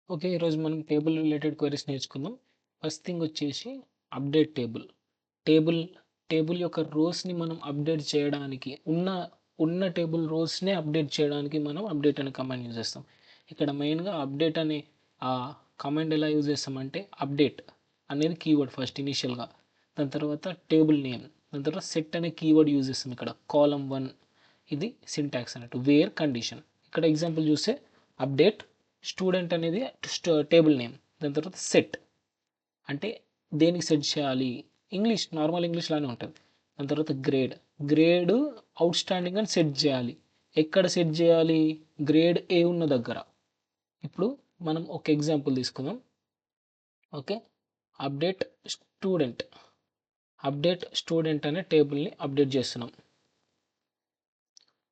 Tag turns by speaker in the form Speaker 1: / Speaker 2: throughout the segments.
Speaker 1: Okay. ఈరోజు మనం table related queries నేర్చుకుందాం. ఫస్ట్ థింగ్ వచ్చేసి అప్డేట్ టేబుల్. టేబుల్ టేబుల్ యొక్క రోస్‌ని మనం అప్డేట్ చేయడానికి ఉన్న టేబుల్ రోస్‌నే అప్డేట్ చేయడానికి మనం అప్డేట్ అనే కమాండ్ యూజ్ చేస్తాం. ఇక్కడ మెయిన్‌గా అప్డేట్ అనే కమాండ్ ఎలా యూజ్ చేస్తామంటే అప్డేట్ అనేది కీవర్డ్ ఫస్ట్ ఇనీషియల్‌గా. దాని తర్వాత టేబుల్ నేమ్. దాని తర్వాత సెట్ అనే కీవర్డ్ యూజ్ చేస్తాం ఇక్కడ. కాలమ్ 1 ఇది సింటాక్స్ అన్నట్టు. Where condition. ఇక్కడ ఎగ్జాంపుల్ చూస్తే అప్డేట్ స్టూడెంట్ అనేది టేబుల్ నేమ్. దాని తర్వాత సెట్ అంటే దేనికి సెట్ చేయాలి, నార్మల్ ఇంగ్లీష్ లానే ఉంటుంది. దాని తర్వాత గ్రేడ్ అవుట్ స్టాండింగ్ అని సెట్ చేయాలి. ఎక్కడ సెట్ చేయాలి, గ్రేడ్ ఏ ఉన్న దగ్గర. ఇప్పుడు మనం ఒక ఎగ్జాంపుల్ తీసుకుందాం. ఓకే, అప్డేట్ స్టూడెంట్ అనే టేబుల్ని అప్డేట్ చేస్తున్నాం.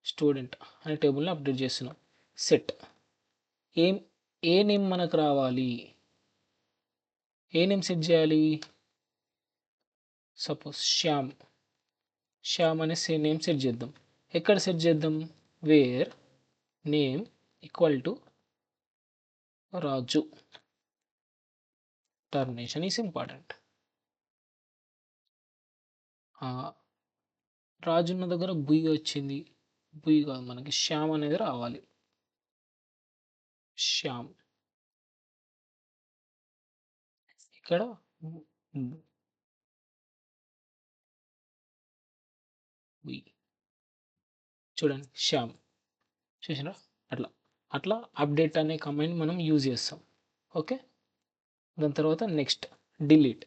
Speaker 1: స్టూడెంట్ అనే టేబుల్ని అప్డేట్ చేస్తున్నాం. సెట్ ఏం ఏ నేమ్ మనకు రావాలి, ఏ నేమ్ సెట్ చేయాలి. సపోజ్ శ్యామ్ అనే నేమ్ సెట్ చేద్దాం. ఎక్కడ సెట్ చేద్దాం, where name equal to Raju. Termination is important. Raju ఉన్న దగ్గర బుయ్ వచ్చింది. బుయ్ కాదు, మనకి శ్యామ్ అనేది రావాలి. శ్యామ్ ఇక్కడ బుయ్ చూడండి, శ్యామ్ చూసినా. అట్లా అట్లా అప్డేట్ అనే కమాండ్ మనం యూజ్ చేస్తాం. ఓకే, దాని తర్వాత నెక్స్ట్ డిలీట్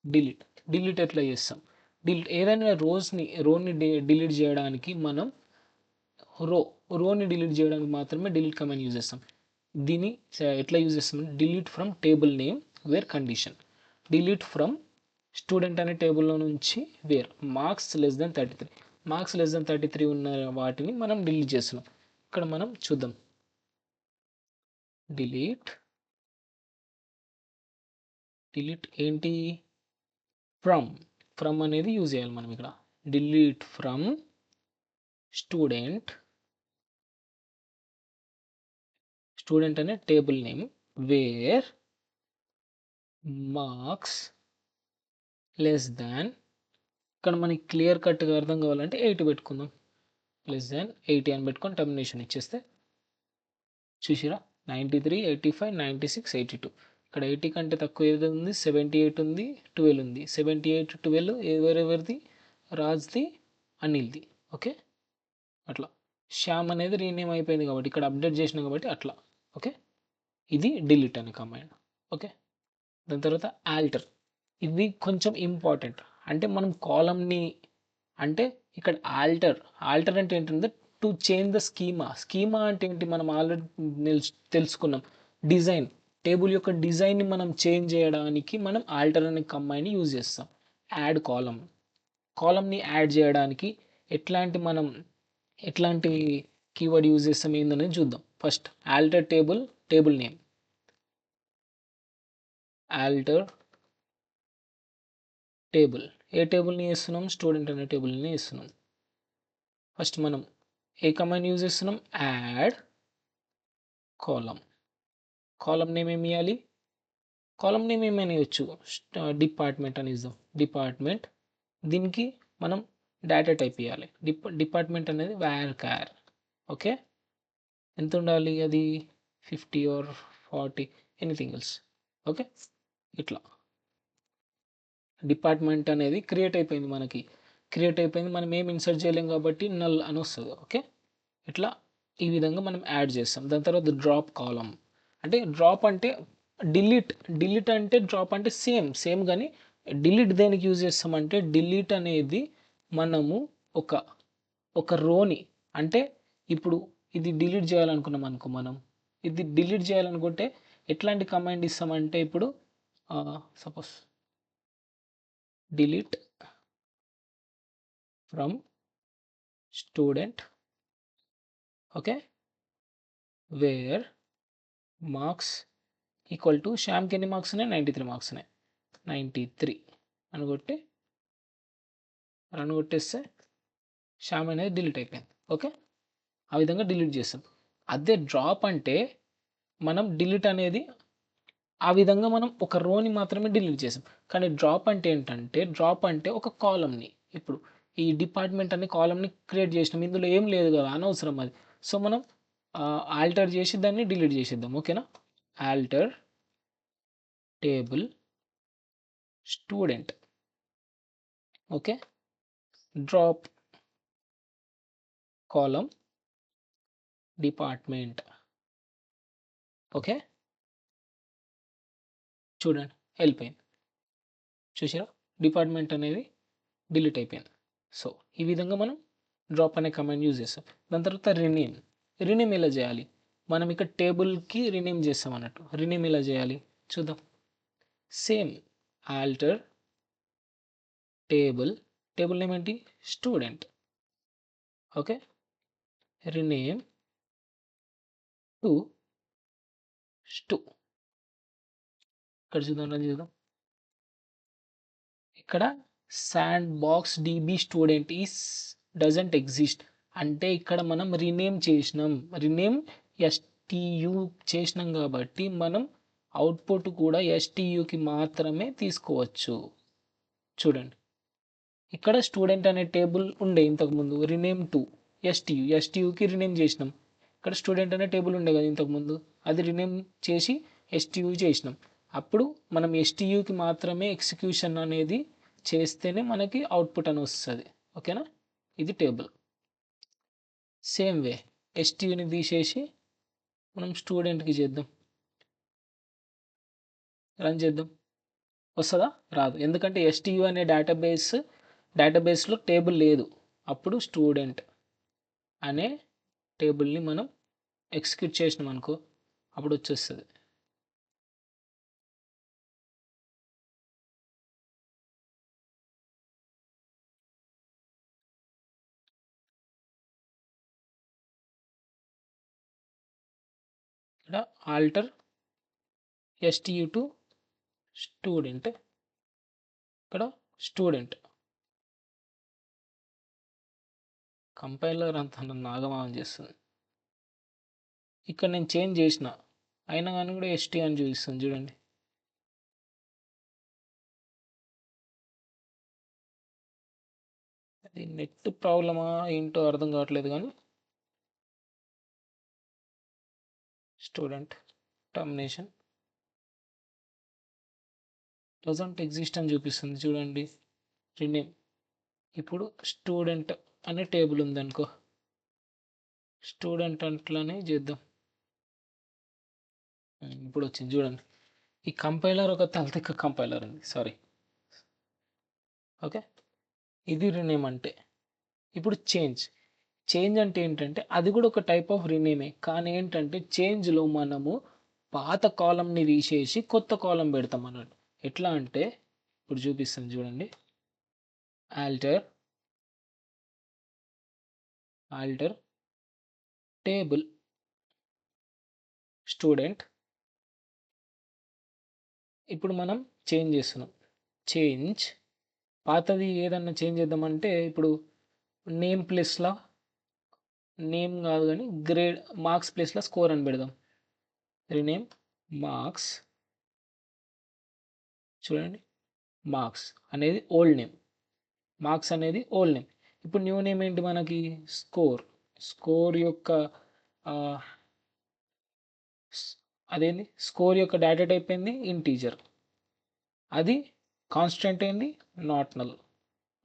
Speaker 1: డిలీట్ డిలీట్ ఎట్లా చేస్తాం. ఏదైనా రోని డిలీట్ చేయడానికి మనం రో రోని డిలీట్ చేయడానికి మాత్రమే డిలీట్ కమాండ్ యూజ్ చేస్తాం. దీన్ని ఎట్లా యూజ్ చేస్తామంటే delete from table name where condition. Delete from student అనే టేబుల్లో నుంచి వేర్ మార్క్స్ లెస్ దెన్ 33 ఉన్న వాటిని మనం డిలీట్ చేస్తున్నాం. ఇక్కడ మనం చూద్దాం. డిలీట్ ఏంటి, ఫ్రమ్ అనేది యూజ్ చేయాలి మనం ఇక్కడ. డిలీట్ ఫ్రమ్ స్టూడెంట్ అనే table name wear marks less than, ఇక్కడ మనకి క్లియర్ కట్గా అర్థం కావాలంటే 80 పెట్టుకుందాం. లెస్ దాన్ 80 అని పెట్టుకొని టర్మినేషన్ ఇచ్చేస్తే చూసిరా 93, 85, 96, 82. ఇక్కడ 80 కంటే తక్కువ ఏది ఉంది, 78 ఉంది, 12 ఉంది. 78, 12 ఎవరెవరిది, రాజ్ది, అనిల్ది. ఓకే, అట్లా శ్యామ్ అనేది రీనేమ్ అయిపోయింది కాబట్టి ఇక్కడ అప్డేట్ చేసినాం కాబట్టి అట్లా. ఓకే, ఇది డిలీట్ అనే కమాండ్. ఓకే, దాని తర్వాత ఆల్టర్. ఇది కొంచెం ఇంపార్టెంట్. అంటే మనం కాలమ్ని అంటే ఇక్కడ ఆల్టర్ అంటే ఏంటంటే టు చేంజ్ ద స్కీమా అంటే ఏంటి, మనం ఆల్రెడీ తెలుసుకున్నాం. డిజైన్, టేబుల్ యొక్క డిజైన్ని మనం చేంజ్ చేయడానికి మనం ఆల్టర్ అనే కమాండ్ని యూజ్ చేస్తాం. యాడ్ కాలమ్ని యాడ్ చేయడానికి ఎట్లాంటి కీవర్డ్ యూజ్ చేస్తాం ఏందనేది చూద్దాం. First alter table name. Alter table ఏ టేబుల్ని వేస్తున్నాం, స్టూడెంట్ అనే టేబుల్ని వేస్తున్నాం. ఫస్ట్ మనం ఏ కమాండ్ యూజ్ చేస్తున్నాం, యాడ్ కాలం నేమ్ ఏమి ఇవ్వాలి, కాలం నేమ్ ఏమైనా ఇవ్వచ్చు. డిపార్ట్మెంట్ అని ఇద్దాం. డిపార్ట్మెంట్, దీనికి మనం డేటా టైప్ ఇవ్వాలి. డిపార్ట్మెంట్ అనేది varchar. ఓకే, ఎంత ఉండాలి అది, 50 or 40, ఎనీథింగ్ ఎల్స్. ఓకే, ఇట్లా డిపార్ట్మెంట్ అనేది క్రియేట్ అయిపోయింది. మనం ఏం ఇన్సర్ట్ చేయలేం కాబట్టి నల్ అని వస్తుంది. ఓకే, ఇట్లా ఈ విధంగా మనం యాడ్ చేస్తాం. దాని తర్వాత డ్రాప్ కాలం. అంటే డ్రాప్ అంటే డిలీట్ అంటే డ్రాప్ అంటే సేమ్ కానీ డిలీట్ దేనికి యూజ్ చేస్తామంటే డిలీట్ అనేది మనము ఒక రోని, అంటే ఇప్పుడు ఇది డిలీట్ చేయాలనుకున్నాం అనుకో, మనం ఇది డిలీట్ చేయాలనుకుంటే ఎట్లాంటి కమాండ్ ఇస్తామంటే ఇప్పుడు suppose delete from student. Okay, where marks equal to శ్యామ్కి ఎన్ని మార్క్స్ ఉన్నాయి, 93 మార్క్స్ ఉన్నాయి. 93 అని రన్ కొట్టేస్తే శ్యామ్ అనేది డిలీట్ అయిపోయింది. ఓకే, ఆ విధంగా డిలీట్ చేస్తాం. అదే డ్రాప్ అంటే మనం డిలీట్ అనేది ఆ విధంగా మనం ఒక రోని మాత్రమే డిలీట్ చేసాం. కానీ డ్రాప్ అంటే ఏంటంటే, డ్రాప్ అంటే ఒక కాలమ్‌ని ఇప్పుడు ఈ డిపార్ట్మెంట్ అనే కాలమ్‌ని క్రియేట్ చేసినాం. ఇందులో ఏం లేదు కదా! అనవసరం అది. సో, మనం ఆల్టర్ చేసి దాన్ని డిలీట్ చేసేద్దాం. ఓకేనా? Alter table student. Okay. Drop column department. Okay. చూడండి వెళ్ళిపోయింది. చూసారా? డిపార్ట్మెంట్ అనేది డిలీట్ అయిపోయింది. సో, ఈ విధంగా మనం డ్రాప్ అనే కమాండ్ యూజ్ చేస్తాం. దాని తర్వాత రీనేమ్. రీనేమ్ ఎలా చేయాలి? మనం ఇక్కడ టేబుల్‌కి రీనేమ్ చేస్తాం అన్నట్టు. రీనేమ్ ఎలా చేయాలి? చూద్దాం. Same alter table. Table name ఏంటి? Student. Okay. Rename to stu. ఇక్కడ చూద్దాం, రన్ చేద్దాం. ఇక్కడ sandbox DB student is doesn't exist. అంటే ఇక్కడ మనం రీనేమ్ చేసినాం. రీనేమ్ ఎస్టీయూ చేసినాం కాబట్టి మనం అవుట్పుట్ కూడా ఎస్టీయూకి మాత్రమే తీసుకోవచ్చు. చూడండి, ఇక్కడ స్టూడెంట్ అనే టేబుల్ ఉండే ఇంతకుముందు. Rename to STU. ఎస్టీయూకి రీనేమ్ చేసినాం. ఇక్కడ స్టూడెంట్ అనే టేబుల్ ఉండే కదా ఇంతకుముందు, అది రీనేమ్ చేసి ఎస్టీయూ చేసినాం. అప్పుడు మనం ఎస్టీయూకి మాత్రమే ఎగ్జిక్యూషన్ అనేది చేస్తేనే మనకి అవుట్పుట్ అని వస్తుంది. ఓకేనా? ఇది టేబుల్. సేమ్ వే ఎస్టీయూని తీసేసి మనం స్టూడెంట్కి చేద్దాం, రన్ చేద్దాం. వస్తుందా? రాదు. ఎందుకంటే ఎస్టీయూ అనే డేటాబేస్లో టేబుల్ లేదు. అప్పుడు స్టూడెంట్ అనే టేబుల్ని మనం ఎగ్జిక్యూట్ చేసినాం అనుకో, అప్పుడు వచ్చేస్తుంది. ఇక్కడ ఆల్టర్ ఎస్టీయూ టు స్టూడెంట్. ఇక్కడ స్టూడెంట్. కంపైలర్ అంత నన్ను ఆగమాగం చేస్తుంది. ఇక్కడ నేను చేంజ్ చేసిన అయినా కానీ కూడా ఎస్టీ అని చూపిస్తుంది. చూడండి, అది నెట్ ప్రాబ్లమా ఏంటో అర్థం కావట్లేదు. కానీ స్టూడెంట్ టర్మినేషన్ డజంట్ ఎగ్జిస్ట్ అని చూపిస్తుంది. చూడండి, రీనేమ్. ఇప్పుడు స్టూడెంట్ అనే టేబుల్ ఉందనుకో, స్టూడెంట్ అట్లనే చేద్దాం. ఇప్పుడు వచ్చింది చూడండి. ఈ కంపైలర్ ఒక తలతిక్క కంపైలర్ ఉంది, సారీ. ఓకే, ఇది రీనేమ్ అంటే. ఇప్పుడు చేంజ్. చేంజ్ అంటే ఏంటంటే అది కూడా ఒక టైప్ ఆఫ్ రీనేమే. కానీ ఏంటంటే చేంజ్లో మనము పాత కాలంని తీసేసి కొత్త కాలం పెడతాం అన్నట్టు. ఎట్లా అంటే ఇప్పుడు చూపిస్తాను చూడండి. Alter table student. ఇప్పుడు మనం చేంజ్ చేస్తున్నాం. చేంజ్ పాతది ఏదన్నా చేంజ్ చేద్దామంటే ఇప్పుడు నేమ్ ప్లేస్లో, నేమ్ కాదు కానీ గ్రేడ్, మార్క్స్ ప్లేస్లో స్కోర్ అని పెడదాం. Rename marks. చూడండి, మార్క్స్ అనేది ఓల్డ్ నేమ్. మార్క్స్ అనేది ఓల్డ్ నేమ్. ఇప్పుడు న్యూ నేమ్ ఏంటి మనకి? స్కోర్. స్కోర్ యొక్క ఆ, అదేంది, స్కోర్ యొక్క డేటా టైప్ ఏంది? ఇంటీజర్. అది కాన్స్టెంట్ ఏంది? Not null.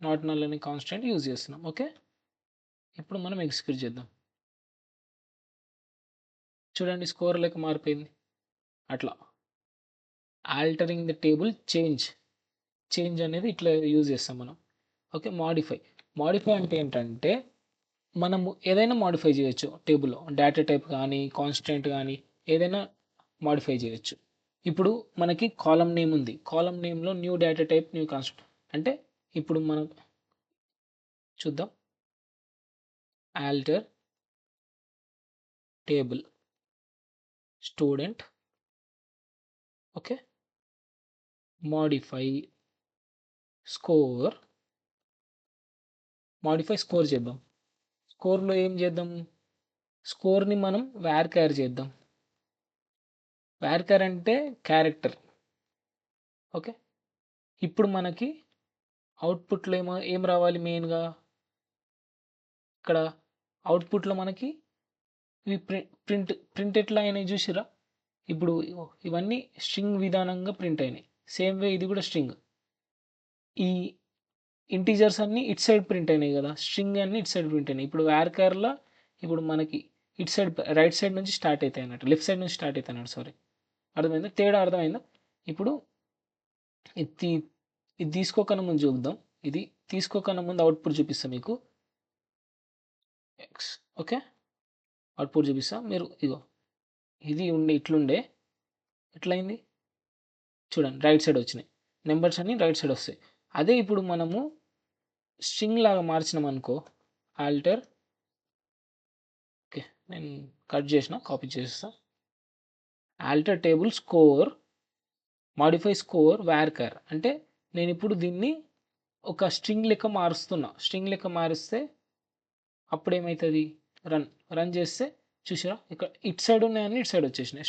Speaker 1: నాట్ నల్ అనే కాన్స్టెంట్ యూజ్ చేస్తున్నాం. ఓకే, ఇప్పుడు మనం ఎగ్జిక్యూట్ చేద్దాం. చూడండి, స్కోర్ లెక్క మారిపోయింది. అట్లా ఆల్టరింగ్ ద టేబుల్ చేంజ్ అనేది ఇట్లా యూజ్ చేస్తాం మనం. ఓకే, మాడిఫై అంటే ఏంటంటే మనము ఏదైనా మాడిఫై చేయొచ్చు టేబుల్లో. డేటా టైప్ కానీ కాన్స్టెంట్ కానీ ఏదైనా మాడిఫై చేయొచ్చు. ఇప్పుడు మనకి కాలం నేమ్ ఉంది. కాలం నేమ్లో new data type, new constant అంటే ఇప్పుడు మనం చూద్దాం. Alter table student. Okay, modify score. Modify score చేద్దాం. స్కోర్లో ఏం చేద్దాం? స్కోర్ని మనం వేర్ క్యార్ చేద్దాం. varchar అంటే క్యారెక్టర్. ఓకే, ఇప్పుడు మనకి అవుట్పుట్లో ఏం రావాలి మెయిన్గా, ఇక్కడ అవుట్పుట్లో మనకి ఇవి ప్రింట్ ఎట్లా అయినాయి చూసిరా. ఇప్పుడు ఇవన్నీ స్ట్రింగ్ విధానంగా ప్రింట్ అయినాయి. సేమ్ వే ఇది కూడా స్ట్రింగ్. ఈ ఇంటీజర్స్ అన్నీ ఇట్ సైడ్ ప్రింట్ అయినాయి కదా, స్ట్రింగ్ అన్నీ ఇట్ సైడ్ ప్రింట్ అయినాయి. ఇప్పుడు వ్యార్కర్లో ఇప్పుడు మనకి ఇట్ సైడ్ రైట్ సైడ్ నుంచి స్టార్ట్ అవుతాయి అన్నట్టు, లెఫ్ట్ సైడ్ నుంచి స్టార్ట్ అవుతాయి అన్నట్టు. సారీ, అర్థమైందా? తేడా అర్థమైందా? ఇప్పుడు ఇది ఇది తీసుకోకన్నా ముందు చూద్దాం. ఇది తీసుకోకన్నా ముందు అవుట్పుట్ చూపిస్తాం మీకు. ఎక్స్ ఓకే, అవుట్పుట్ చూపిస్తా. మీరు ఇగో ఇది ఇట్లుండే ఎట్లయింది చూడండి, రైట్ సైడ్ వచ్చినాయి నెంబర్స్ అన్నీ రైట్ సైడ్ వస్తాయి. అదే ఇప్పుడు మనము స్ట్రింగ్ లాగా మార్చినాం అనుకో, ఆల్టర్, ఓకే నేను కట్ చేసిన, కాపీ చేస్తా. Alter table score, modify score varchar అంటే నేను ఇప్పుడు దీన్ని ఒక స్ట్రింగ్ లెక్క మారుస్తున్నా. స్ట్రింగ్ లెక్క మారిస్తే అప్పుడు ఏమవుతుంది, రన్ చేస్తే చూసారా ఇక్కడ ఇట్ సైడ్ ఉన్నాయని ఇట్ సైడ్ వచ్చేసినాయి.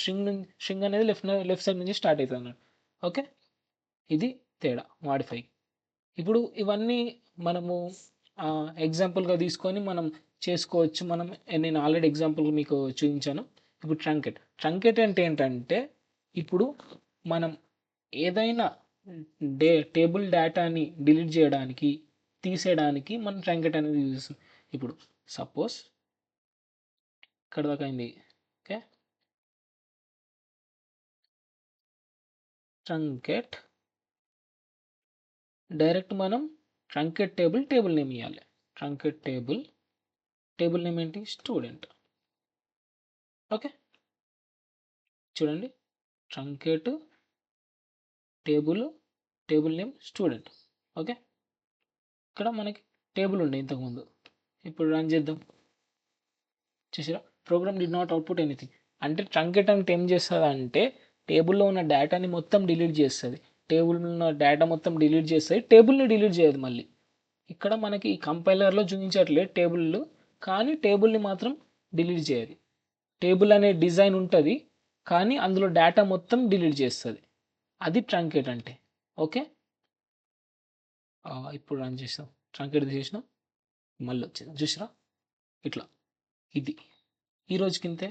Speaker 1: స్ట్రింగ్ అనేది లెఫ్ట్ సైడ్ నుంచి స్టార్ట్ అవుతుంది అన్నట్టు. ఓకే, ఇది తేడా మాడిఫై. ఇప్పుడు ఇవన్నీ మనము ఎగ్జాంపుల్గా తీసుకొని మనం చేసుకోవచ్చు. నేను ఆల్రెడీ ఎగ్జాంపుల్ మీకు చూపించాను. ఇప్పుడు ట్రంకెట్ అంటే ఏంటంటే, ఇప్పుడు మనం ఏదైనా టేబుల్ డేటాని డిలీట్ చేయడానికి, తీసేయడానికి మనం ట్రంకెట్ అనేది యూజ్ చేస్తాం. ఇప్పుడు సపోజ్ ఇక్కడ దాకా అయింది. ఓకే, ట్రంకెట్ డైరెక్ట్ మనం ట్రంకెట్ టేబుల్ నేమ్ ఇవ్వాలి. ట్రంకెట్ టేబుల్ నేమ్ ఏంటి, స్టూడెంట్. ఓకే, చూడండి, truncate table name student. Okay, ఇక్కడ మనకి టేబుల్ ఉండే ఇంతకుముందు. ఇప్పుడు రన్ చేద్దాం. చూసారా, program did not output anything. అంటే ట్రంకేట్ అంటే ఏం చేస్తుంది అంటే, టేబుల్లో ఉన్న డేటాని మొత్తం డిలీట్ చేస్తుంది. టేబుల్లో ఉన్న డేటా మొత్తం డిలీట్ చేస్తుంది, టేబుల్ని డిలీట్ చేయదు మళ్ళీ. ఇక్కడ మనకి ఈ కంపైలర్లో చూపించట్లేదు టేబుల్, కానీ టేబుల్ని మాత్రం డిలీట్ చేయదు. టేబుల్ అనే డిజైన్ ఉంటుంది, కానీ అందులో డేటా మొత్తం డిలీట్ చేస్తుంది. అది ట్రంకేట్ అంటే. ఓకే, ఇప్పుడు రన్ చేసాం, ట్రంకేట్ తీసేసినాం, మళ్ళీ వచ్చింది చూసినా ఇట్లా. ఇది ఈ రోజుకింతే.